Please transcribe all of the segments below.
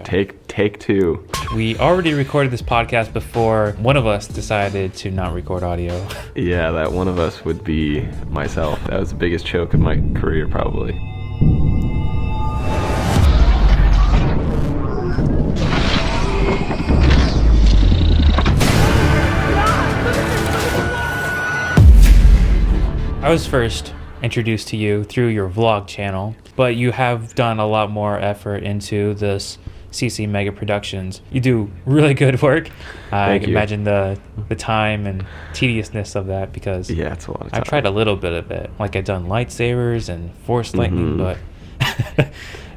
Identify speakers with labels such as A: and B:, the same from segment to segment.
A: Take two.
B: We already recorded this podcast before one of us decided to not record audio.
A: Yeah, that one of us would be myself. That was the biggest choke of my career, probably.
B: I was first introduced to you through your vlog channel, but you have done a lot more effort into this CC Mega Productions. You do really good work. I can imagine the time and tediousness of that, because
A: yeah, it's a lot of time.
B: I've tried a little bit of it. Like, I've done lightsabers and force lightning, but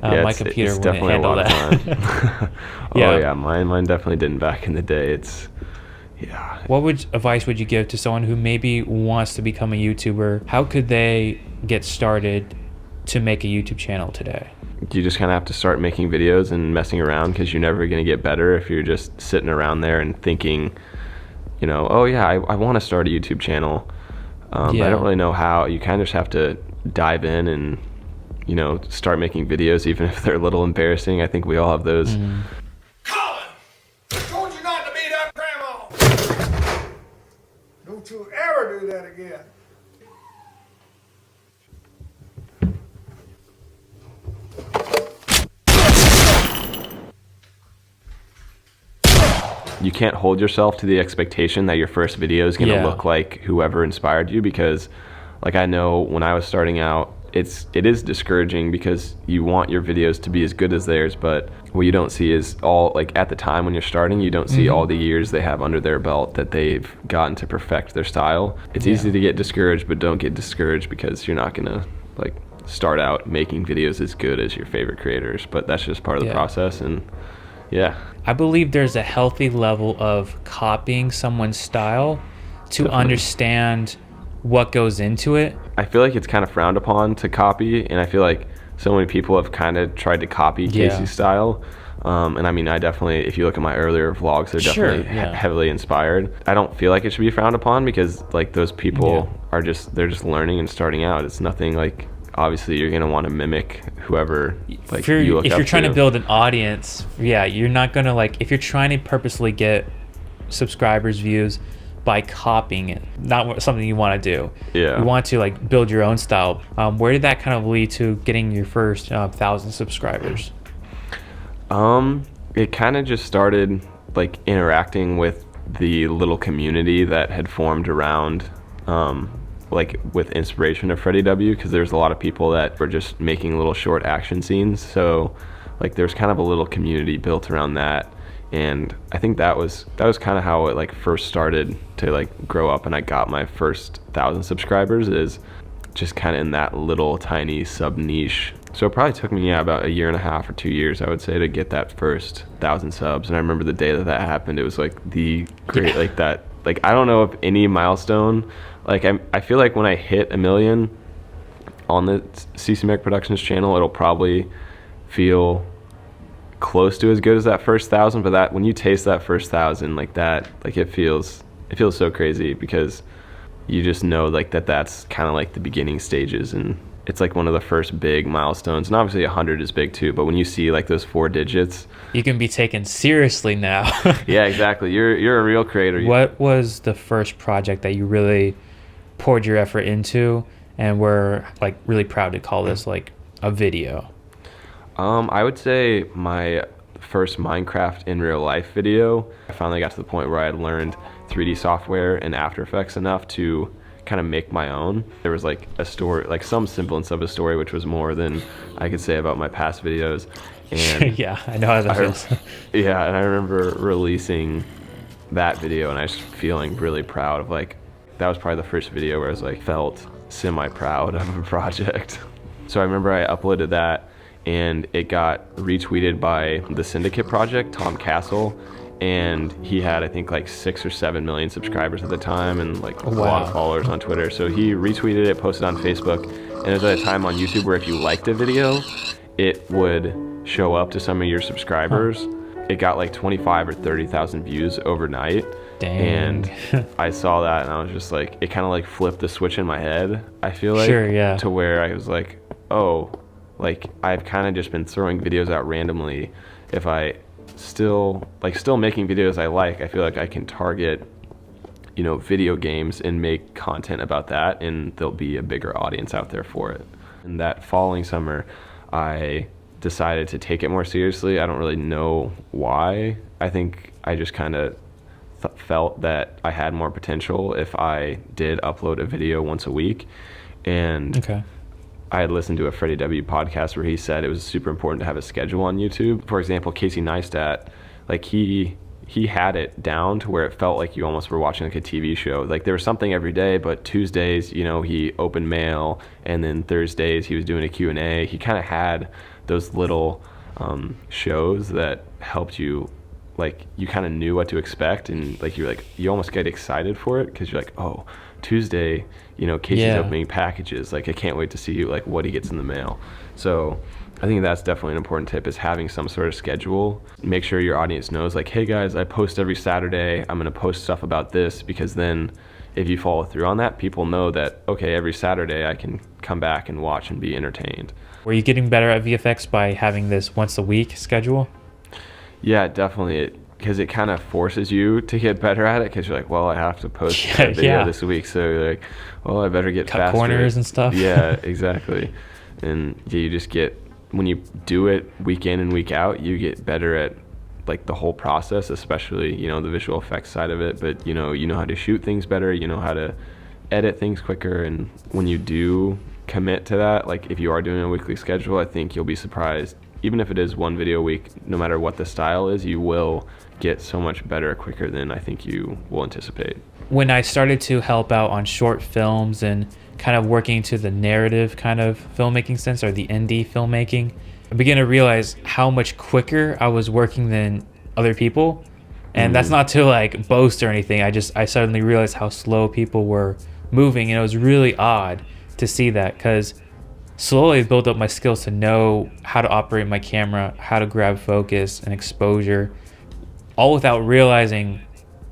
B: my computer wouldn't handle that.
A: Mine definitely didn't back in the day.
B: What advice would you give to someone who maybe wants to become a YouTuber? How could they get started to make a YouTube channel today?
A: You just kind of have to start making videos and messing around, because you're never going to get better if you're just sitting around there and thinking, I want to start a YouTube channel. I don't really know how. You kind of just have to dive in and, start making videos, even if they're a little embarrassing. I think we all have those.
C: Colin! I told you not to beat up Grandma! Don't you ever do that again.
A: You can't hold yourself to the expectation that your first video is going to look like whoever inspired you, because I know when I was starting out, it is discouraging, because you want your videos to be as good as theirs, but what you don't see is all, at the time when you're starting, you don't see all the years they have under their belt that they've gotten to perfect their style. It's easy to get discouraged, but don't get discouraged, because you're not going to start out making videos as good as your favorite creators, but that's just part of the process. And
B: I believe there's a healthy level of copying someone's style to understand what goes into it.
A: I feel like it's kind of frowned upon to copy, and I feel like so many people have kind of tried to copy Casey's style. And I mean, I definitely, if you look at my earlier vlogs, they're definitely heavily inspired. I don't feel like it should be frowned upon, because those people are they're just learning and starting out. It's nothing obviously you're going to want to mimic whoever you look up to.
B: If you're trying to build an audience, you're not going to if you're trying to purposely get subscribers, views by copying it, not something you want to do. You want to build your own style. Where did that kind of lead to getting your first 1,000 subscribers?
A: It kind of just started interacting with the little community that had formed around with inspiration of Freddie W, because there's a lot of people that were just making little short action scenes, so there's kind of a little community built around that. And I think that was kind of how it first started to grow up, and I got my first 1,000 subscribers, is just kind of in that little tiny sub niche. So it probably took me about a year and a half or 2 years, I would say, to get that first 1,000 subs. And I remember the day that happened, it was the great I don't know if any milestone, I feel like when I hit 1 million on the CC Mega Productions channel, it'll probably feel close to as good as that first 1,000, but that when you taste that first 1,000 it feels so crazy, because you just know that's kind of the beginning stages, and it's one of the first big milestones. And obviously 100 is big too, but when you see those 4 digits,
B: you can be taken seriously now.
A: Yeah, exactly. You're a real creator.
B: What was the first project that you really poured your effort into and were really proud to call this a video?
A: I would say my first Minecraft in real life video. I finally got to the point where I had learned 3D software and After Effects enough to kind of make my own. There was a story, some semblance of a story, which was more than I could say about my past videos. And
B: yeah, I know how that feels.
A: Yeah, and I remember releasing that video, and I was feeling really proud of that was probably the first video where I was felt semi-proud of a project. So I remember I uploaded that, and it got retweeted by the Syndicate Project, Tom Castle, and he had I think 6 or 7 million subscribers at the time, and a lot of followers on Twitter. So he retweeted it, posted on Facebook, and it was at a time on YouTube where if you liked a video, it would show up to some of your subscribers. It got 25 or 30,000 views overnight.
B: Dang.
A: And I saw that, and I was just it kind of flipped the switch in my head, I feel to where I was oh, I've kind of just been throwing videos out randomly, if I still making videos I feel like I can target, video games and make content about that, and there'll be a bigger audience out there for it. And that following summer, I decided to take it more seriously. I don't really know why. I think I just kind of felt that I had more potential if I did upload a video once a week. And I had listened to a Freddie W. podcast where he said it was super important to have a schedule on YouTube. For example, Casey Neistat, like he had it down to where it felt like you almost were watching like a TV show. Like there was something every day, but Tuesdays, he opened mail, and then Thursdays he was doing a Q&A. He kind of had those little shows that helped you, like you kind of knew what to expect, and like you almost get excited for it because you're like, oh, Tuesday, Casey's opening packages. Like I can't wait to see like what he gets in the mail. So I think that's definitely an important tip, is having some sort of schedule. Make sure your audience knows, like, hey guys, I post every Saturday. I'm going to post stuff about this, because then if you follow through on that, people know that, okay, every Saturday I can come back and watch and be entertained.
B: Were you getting better at VFX by having this once a week schedule?
A: Yeah, definitely. Because it kind of forces you to get better at it, because you're like, well, I have to post a video this week, so you're like, well, I better get
B: cut
A: faster.
B: Corners and stuff.
A: Yeah, exactly. And you just get, when you do it week in and week out, you get better at like the whole process, especially, the visual effects side of it. But, you know how to shoot things better, you know how to edit things quicker. And when you do commit to that, like if you are doing a weekly schedule, I think you'll be surprised. Even if it is one video a week, no matter what the style is, you will get so much better quicker than I think you will anticipate.
B: When I started to help out on short films and kind of working to the narrative kind of filmmaking sense, or the indie filmmaking, I began to realize how much quicker I was working than other people. And that's not to like boast or anything. I suddenly realized how slow people were moving, and it was really odd to see that, because slowly built up my skills to know how to operate my camera, how to grab focus and exposure, all without realizing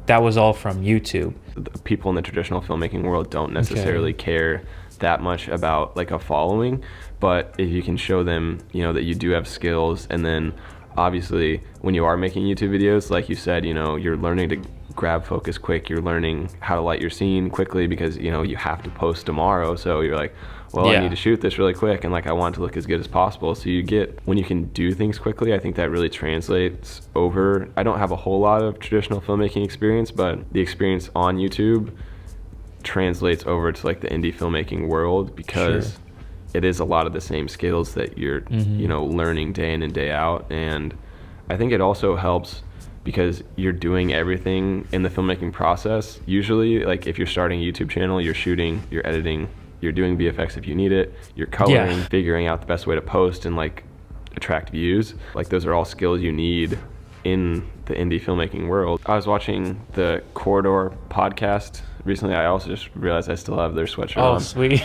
B: that was all from YouTube.
A: People in the traditional filmmaking world don't necessarily care that much about like a following, but if you can show them, that you do have skills, and then obviously when you are making YouTube videos, like you said, you're learning to grab focus quick, you're learning how to light your scene quickly, because you have to post tomorrow, so you're like, well, I need to shoot this really quick, and like I want it to look as good as possible. So when you can do things quickly, I think that really translates over. I don't have a whole lot of traditional filmmaking experience, but the experience on YouTube translates over to like the indie filmmaking world, because it is a lot of the same skills that you're learning day in and day out. And I think it also helps because you're doing everything in the filmmaking process. Usually, like if you're starting a YouTube channel, you're shooting, you're editing, you're doing VFX if you need it, you're coloring, figuring out the best way to post and like attract views. Like those are all skills you need in the indie filmmaking world. I was watching the Corridor podcast recently. I also just realized I still have their sweatshirt on.
B: Oh, sweet.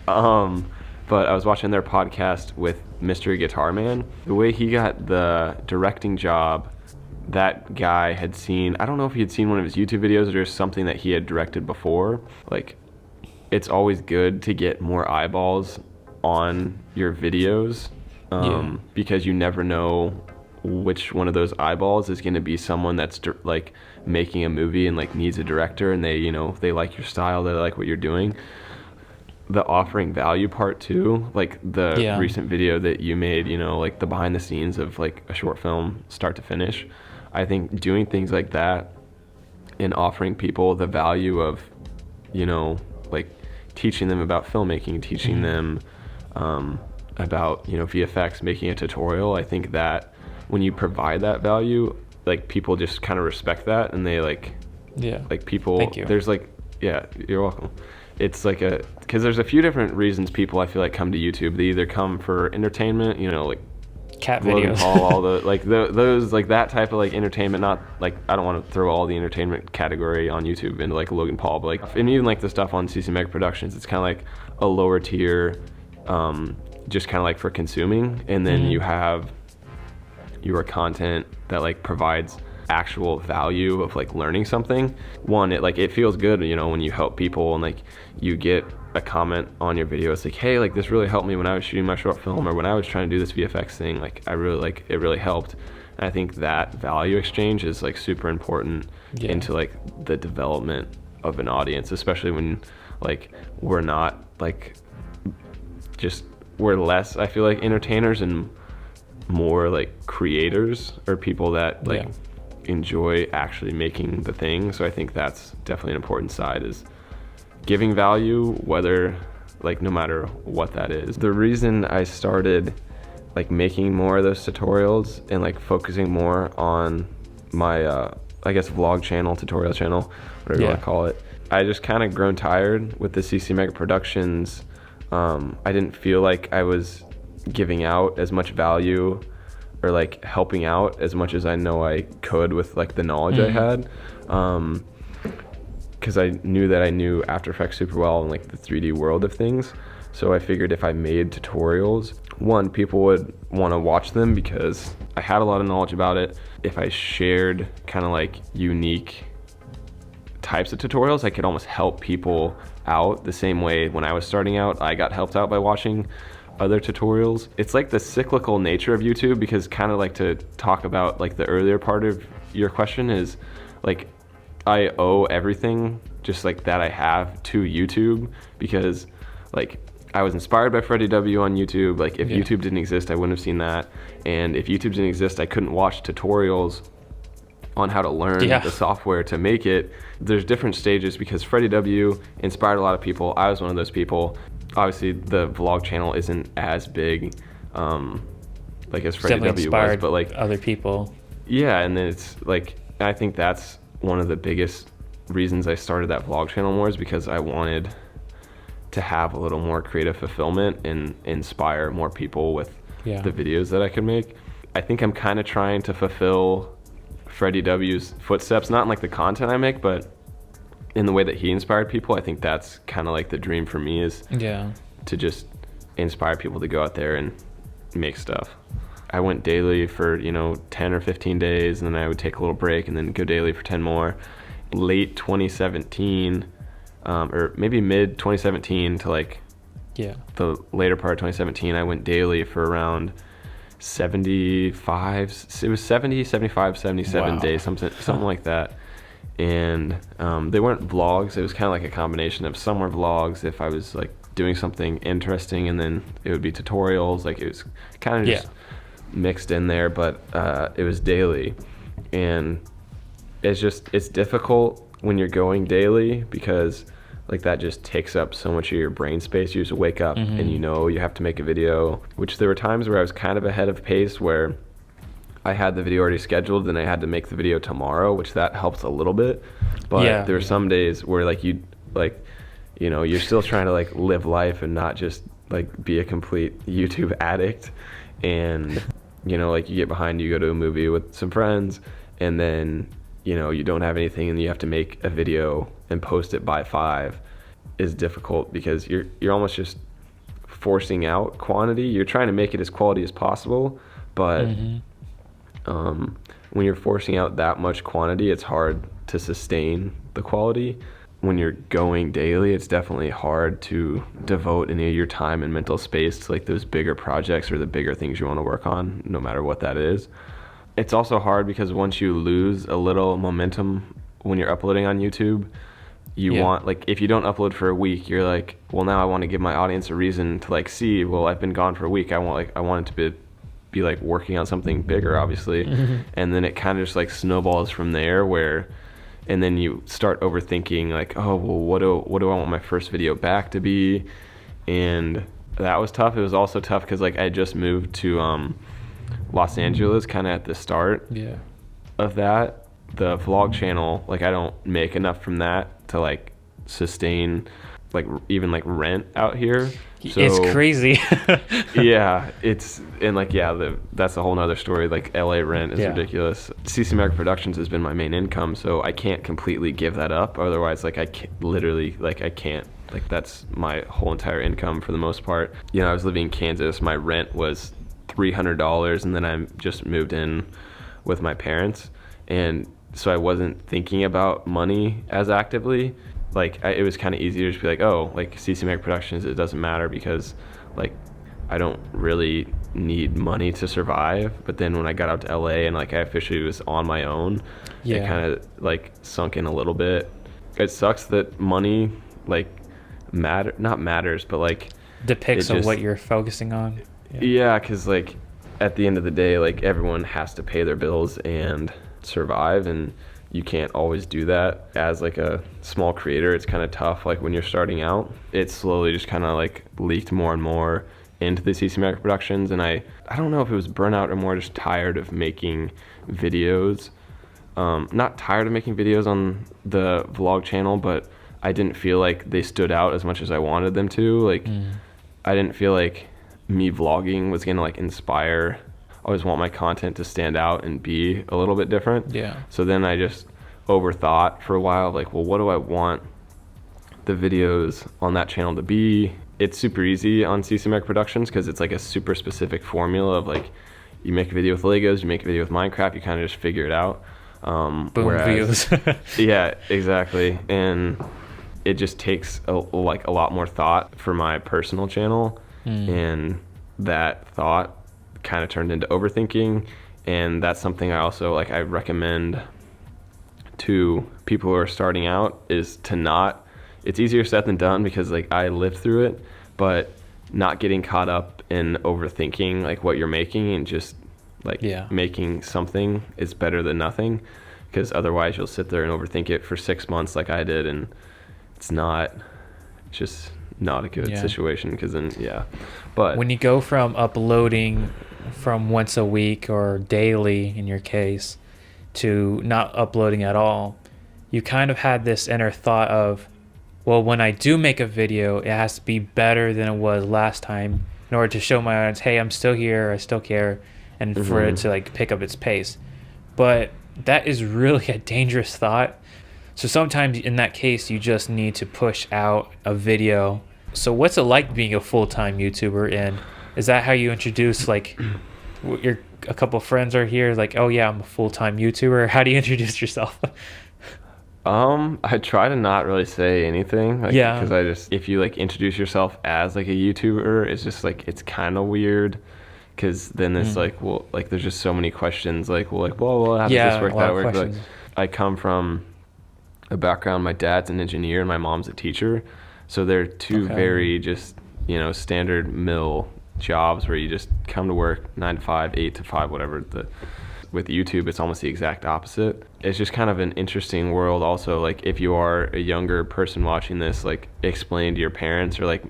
A: But I was watching their podcast with Mystery Guitar Man. The way he got the directing job, that guy had seen, I don't know if he had seen one of his YouTube videos or just something that he had directed before. Like, it's always good to get more eyeballs on your videos, because you never know which one of those eyeballs is going to be someone that's like making a movie and like needs a director, and they they like your style, they like what you're doing. The offering value part too, like the recent video that you made, like the behind the scenes of like a short film start to finish. I think doing things like that and offering people the value of, like teaching them about filmmaking, teaching them about, VFX, making a tutorial. I think that when you provide that value, like people just kind of respect that, and they like people,
B: thank you.
A: There's like, you're welcome. It's like because there's a few different reasons people, I feel like, come to YouTube. They either come for entertainment, like
B: cat
A: Logan
B: videos,
A: Paul, all the like those like that type of like entertainment. Not like, I don't want to throw all the entertainment category on YouTube into like Logan Paul, but like, and even like the stuff on CC Mega Productions, it's kind of like a lower tier, just kind of like for consuming. And then you have your content that like provides actual value of like learning something. One, it feels good, when you help people and like you get a comment on your video. It's like, hey, like this really helped me when I was shooting my short film, or when I was trying to do this VFX thing, like I really, like it really helped. I think that value exchange is like super important into like the development of an audience, especially when like we're not like we're less, I feel like, entertainers and more like creators or people that like enjoy actually making the thing. So I think that's definitely an important side, is giving value, whether like no matter what that is. The reason I started like making more of those tutorials and like focusing more on my I guess vlog channel, tutorial channel, whatever you want to call it, I just kind of grown tired with the CC Mega Productions. I didn't feel like I was giving out as much value or like helping out as much as I know I could with like the knowledge I had, because I knew that I knew After Effects super well and like the 3D world of things. So I figured if I made tutorials, one, people would want to watch them because I had a lot of knowledge about it. If I shared kind of like unique types of tutorials, I could almost help people out the same way when I was starting out, I got helped out by watching other tutorials. It's like the cyclical nature of YouTube, because kind of like to talk about like the earlier part of your question is like I owe everything just like that I have to YouTube, because like I was inspired by Freddie W on YouTube. Like if YouTube didn't exist, I wouldn't have seen that. And if YouTube didn't exist, I couldn't watch tutorials on how to learn the software to make it. There's different stages, because Freddie W inspired a lot of people. I was one of those people. Obviously the vlog channel isn't as big like as Freddie W was, but like
B: other people. Yeah,
A: and then it's like, I think that's one of the biggest reasons I started that vlog channel more, is because I wanted to have a little more creative fulfillment and inspire more people with the videos that I could make. I think I'm kind of trying to fulfill Freddie W's footsteps, not in like the content I make, but in the way that he inspired people. I think that's kind of like the dream for me, is to just inspire people to go out there and make stuff. I went daily for 10 or 15 days, and then I would take a little break and then go daily for 10 more. Late 2017, or maybe mid 2017 to like the later part of 2017, I went daily for around 75, it was 70, 75, 77 days, something like that. And they weren't vlogs, it was kind of like a combination of, some were vlogs if I was like doing something interesting, and then it would be tutorials. Like it was kind of just mixed in there, but it was daily. And it's difficult when you're going daily, because like that just takes up so much of your brain space. You just wake up and you have to make a video, which there were times where I was kind of ahead of pace, where I had the video already scheduled and I had to make the video tomorrow, which that helps a little bit. But there were some days where like you're still trying to like live life and not just like be a complete YouTube addict. And like you get behind, you go to a movie with some friends, and then you don't have anything, and you have to make a video and post it by 5 is difficult, because you're almost just forcing out quantity. You're trying to make it as quality as possible, but when you're forcing out that much quantity, it's hard to sustain the quality. When you're going daily, it's definitely hard to devote any of your time and mental space to like those bigger projects or the bigger things you want to work on, no matter what that is. It's also hard because once you lose a little momentum when you're uploading on YouTube, you want, like, if you don't upload for a week, you're like, well, now I want to give my audience a reason to like see, well, I've been gone for a week. I want it to be like working on something bigger, obviously. And then it kind of just like snowballs from there, and then you start overthinking like, oh, well, what do I want my first video back to be? And that was tough. It was also tough because like I just moved to Los Angeles kind of at the start of that. The vlog channel, like I don't make enough from that to like sustain like even like rent out here. So,
B: it's crazy.
A: That's a whole nother story. Like LA rent is ridiculous. CC Mega Productions has been my main income, so I can't completely give that up. Otherwise, like I can't. Like that's my whole entire income for the most part. I was living in Kansas. My rent was $300, and then I just moved in with my parents, and so I wasn't thinking about money as actively. Like it was kind of easier to just be like, oh, like CC Mega Productions, it doesn't matter, because like I don't really need money to survive. But then when I got out to LA and like I officially was on my own, it kind of like sunk in a little bit. It sucks that money like not matters, but like
B: depicts on what you're focusing on.
A: Yeah, because like at the end of the day, like everyone has to pay their bills and survive, and you can't always do that. As like a small creator, it's kind of tough. Like when you're starting out, it slowly just kind of like leaked more and more into the CC Micro Productions, and I don't know if it was burnout or more just tired of making videos. Not tired of making videos on the vlog channel, but I didn't feel like they stood out as much as I wanted them to. Like I didn't feel like me vlogging was gonna like inspire. I always want my content to stand out and be a little bit different. So then I just overthought for a while, like, well, what do I want the videos on that channel to be? It's super easy on CC Micro Productions because it's like a super specific formula of like, you make a video with Legos, you make a video with Minecraft, you kind of just figure it out.
B: Boom, views.
A: Yeah, exactly. And it just takes a lot more thought for my personal channel. And that thought kind of turned into overthinking, and that's something I also like I recommend to people who are starting out, is to not, it's easier said than done because like I lived through it, but not getting caught up in overthinking like what you're making, and just like making something is better than nothing, because otherwise you'll sit there and overthink it for 6 months like I did, and it's just not a good situation, because then but
B: when you go from uploading from once a week or daily in your case to not uploading at all, you kind of had this inner thought of, well, when I do make a video, it has to be better than it was last time in order to show my audience, hey, I'm still here, I still care, and for it to like pick up its pace. But that is really a dangerous thought. So sometimes in that case, you just need to push out a video. So what's it like being a full-time YouTuber, and is that how you introduce, like, a couple of friends are here, like, oh yeah, I'm a full-time YouTuber? How do you introduce yourself?
A: I try to not really say anything, like, because I just, if you like introduce yourself as like a YouTuber, it's just like, it's kind of weird, because then it's like, well, like there's just so many questions, like, well, how does this work, that work? Like, I come from a background, my dad's an engineer and my mom's a teacher. So they're two very just, standard mill jobs where you just come to work 9 to 5, 8 to 5, whatever. With YouTube, it's almost the exact opposite. It's just kind of an interesting world. Also, like if you are a younger person watching this, like explain to your parents, or like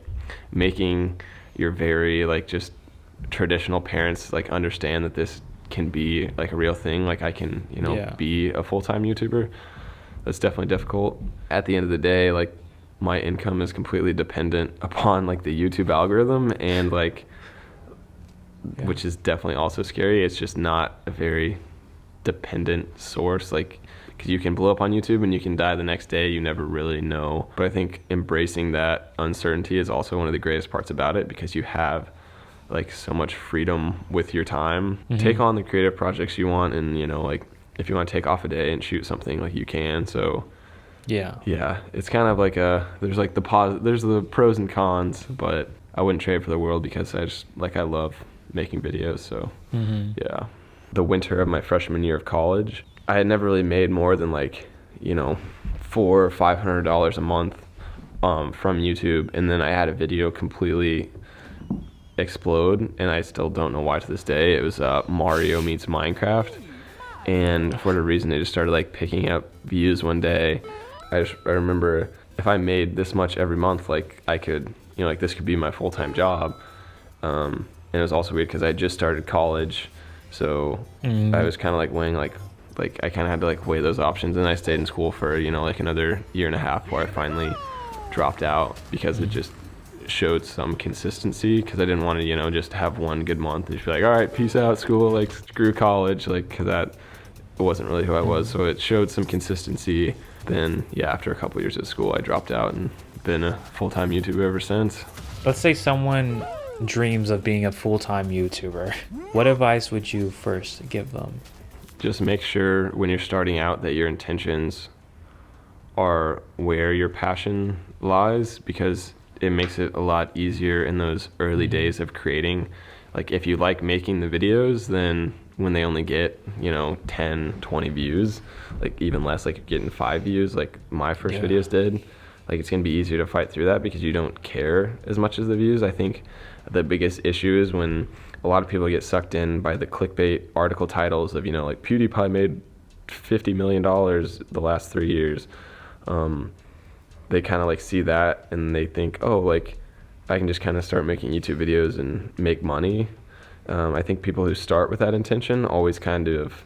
A: making your very like just traditional parents like understand that this can be like a real thing. Like I can, be a full-time YouTuber. That's definitely difficult. At the end of the day, like my income is completely dependent upon like the YouTube algorithm, and like which is definitely also scary. It's just not a very dependent source, like, because you can blow up on YouTube and you can die the next day. You never really know. But I think embracing that uncertainty is also one of the greatest parts about it, because you have like so much freedom with your time. Take on the creative projects you want, and like if you want to take off a day and shoot something, like you can. So it's kind of like there's like there's the pros and cons, but I wouldn't trade for the world, because I love making videos. So the winter of my freshman year of college, I had never really made more than like $400 or $500 a month from YouTube, and then I had a video completely explode, and I still don't know why to this day. It was Mario meets Minecraft, and for whatever reason it just started like picking up views one day. I remember, if I made this much every month, like I could, like this could be my full-time job. And it was also weird because I just started college, so I was kind of like weighing like I kind of had to like weigh those options, and I stayed in school for like another year and a half before I finally dropped out, because it just showed some consistency, because I didn't want to just have one good month and just be like, all right, peace out school, like screw college, like, because that wasn't really who I was. So it showed some consistency. Then after a couple years of school, I dropped out and been a full-time YouTuber ever since.
B: Let's say someone dreams of being a full-time YouTuber. What advice would you first give them?
A: Just make sure when you're starting out that your intentions are where your passion lies, because it makes it a lot easier in those early days of creating. like if you like making the videos, then when they only get, 10, 20 views, like even less, like getting 5 views like my first videos did, like it's gonna be easier to fight through that because you don't care as much as the views. I think the biggest issue is when a lot of people get sucked in by the clickbait article titles of, like PewDiePie made $50 million the last 3 years. They kind of like see that and they think, oh, like I can just kind of start making YouTube videos and make money. I think people who start with that intention always kind of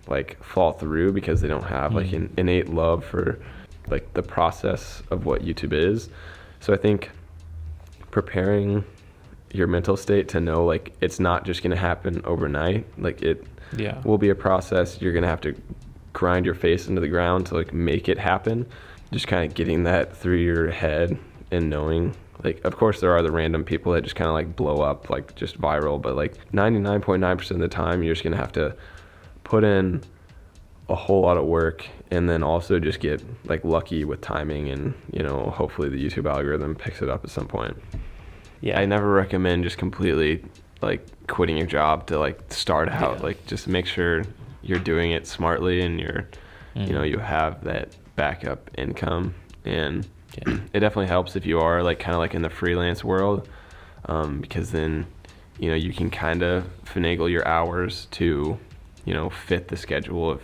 A: like fall through because they don't have like an innate love for like the process of what YouTube is. So I think preparing your mental state to know like it's not just going to happen overnight, like it will be a process. You're going to have to grind your face into the ground to like make it happen. Just kind of getting that through your head and knowing, like, of course there are the random people that just kind of like blow up, like just viral, but like 99.9% of the time you're just going to have to put in a whole lot of work and then also just get like lucky with timing and, hopefully the YouTube algorithm picks it up at some point. Yeah, I never recommend just completely like quitting your job to like start out. Like just make sure you're doing it smartly and you're, you have that backup income. And it definitely helps if you are like kind of like in the freelance world, because then, you can kind of finagle your hours to, fit the schedule of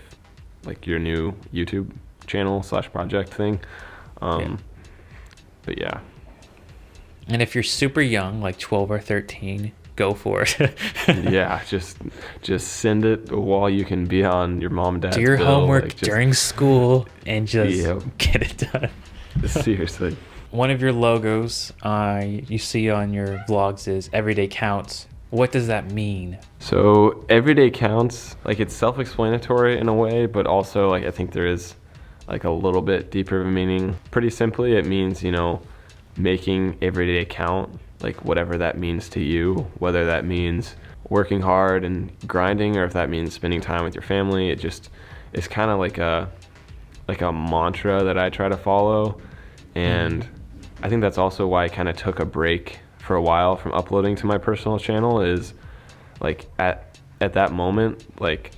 A: like your new YouTube channel / project thing. But yeah.
B: And if you're super young, like 12 or 13, go for it.
A: Yeah, just send it while you can be on your mom and dad's
B: do your
A: bill.
B: homework
A: like,
B: during school and just get it done.
A: Seriously.
B: One of your logos you see on your vlogs is Everyday Counts. What does that mean?
A: So everyday counts, like it's self-explanatory in a way, but also like I think there is like a little bit deeper of a meaning. Pretty simply, it means, making every day count, like whatever that means to you, whether that means working hard and grinding or if that means spending time with your family. It's kind of like a mantra that I try to follow. And I think that's also why I kind of took a break for a while from uploading to my personal channel, is like at that moment, like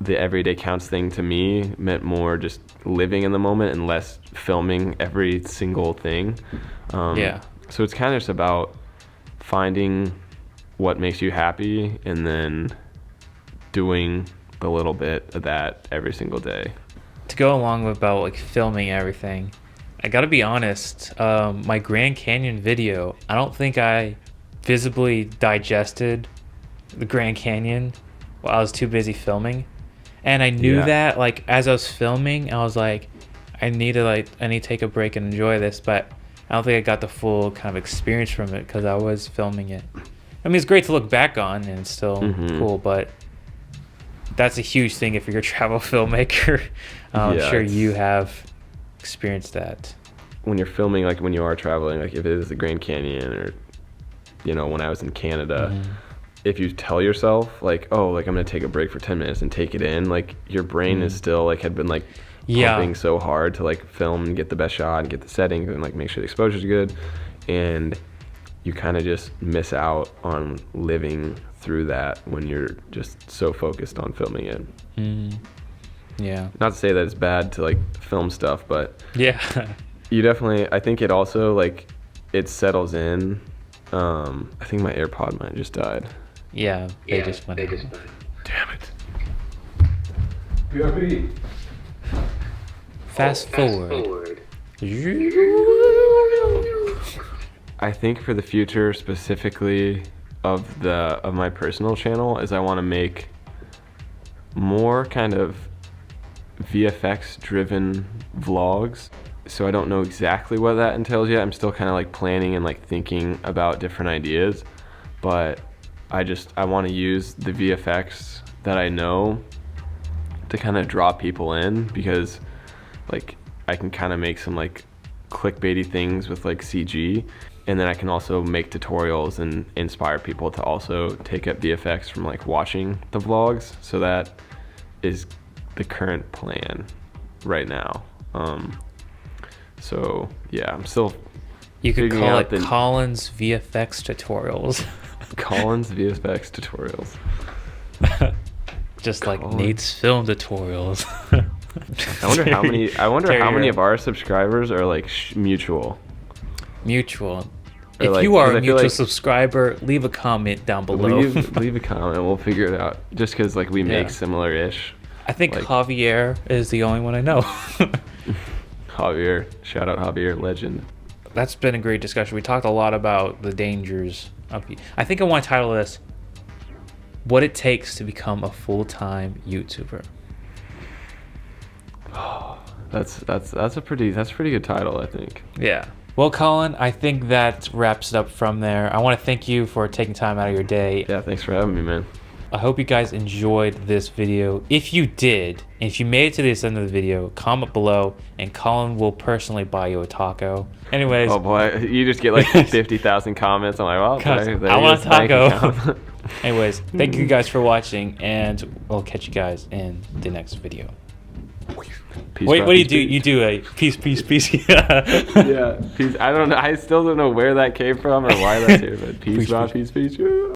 A: the everyday counts thing to me meant more just living in the moment and less filming every single thing. So it's kind of just about finding what makes you happy and then doing a little bit of that every single day.
B: To go along with about like filming everything, I gotta be honest, my Grand Canyon video, I don't think I visibly digested the Grand Canyon while I was too busy filming. And I knew that like as I was filming, I was like, I need to take a break and enjoy this, but I don't think I got the full kind of experience from it because I was filming it. I mean, it's great to look back on and it's still cool, but that's a huge thing if you're a travel filmmaker. I'm sure you have experienced that. When
A: you're filming, like when you are traveling, like if it is the Grand Canyon or, when I was in Canada, if you tell yourself like, oh, like I'm gonna take a break for 10 minutes and take it in, like your brain is still like had been like pumping so hard to like film and get the best shot and get the settings and like make sure the exposure's good, and you kind of just miss out on living through that when you're just so focused on filming it. Not to say that it's bad to like film stuff, but you definitely, I think it also like it settles in. I think my AirPod might just died.
B: They just went.
A: Damn it.
C: BRB.
B: Fast forward.
A: I think for the future specifically of my personal channel is I want to make more kind of VFX driven vlogs. So I don't know exactly what that entails yet. I'm still kind of like planning and like thinking about different ideas, but I want to use the VFX that I know to kind of draw people in, because like I can kind of make some like clickbaity things with like CG, and then I can also make tutorials and inspire people to also take up VFX from like watching the vlogs. So that is the current plan right now. So yeah, I'm still
B: you could call it Colin's VFX tutorials.
A: Colin's VFX tutorials.
B: Just like
A: Colin.
B: Nate's film tutorials.
A: I wonder how many. I wonder how many of our subscribers are like mutual.
B: Mutual.
A: Or
B: If
A: like,
B: you are
A: 'cause
B: a
A: I feel
B: mutual
A: like-
B: subscriber, leave a comment down below.
A: Leave a comment. We'll figure it out. Just because like we make similar-ish.
B: I think
A: like-
B: Javier is the only one I know.
A: Javier, shout out Javier, legend.
B: That's been a great discussion. We talked a lot about the dangers of. I think I want to title this "What It Takes to Become a Full-Time YouTuber."
A: That's a pretty good title, I think.
B: Yeah. Well, Colin, I think that wraps it up from there. I want to thank you for taking time out of your day.
A: Yeah, thanks for having me, man.
B: I hope you guys enjoyed this video. If you did, and if you made it to this end of the video, comment below, and Colin will personally buy you a taco. Anyways.
A: Oh boy, you just get like 50,000 comments. I'm like, well,
B: I want a taco. Anyways, thank you guys for watching, and we'll catch you guys in the next video.
A: Peace,
B: Wait,
A: bro,
B: what do you
A: peace,
B: do?
A: peace.
B: You do a peace.
A: Yeah, peace. I don't know. I still don't know where that came from or why that's here, but peace,
B: Peace,
A: bro, peace.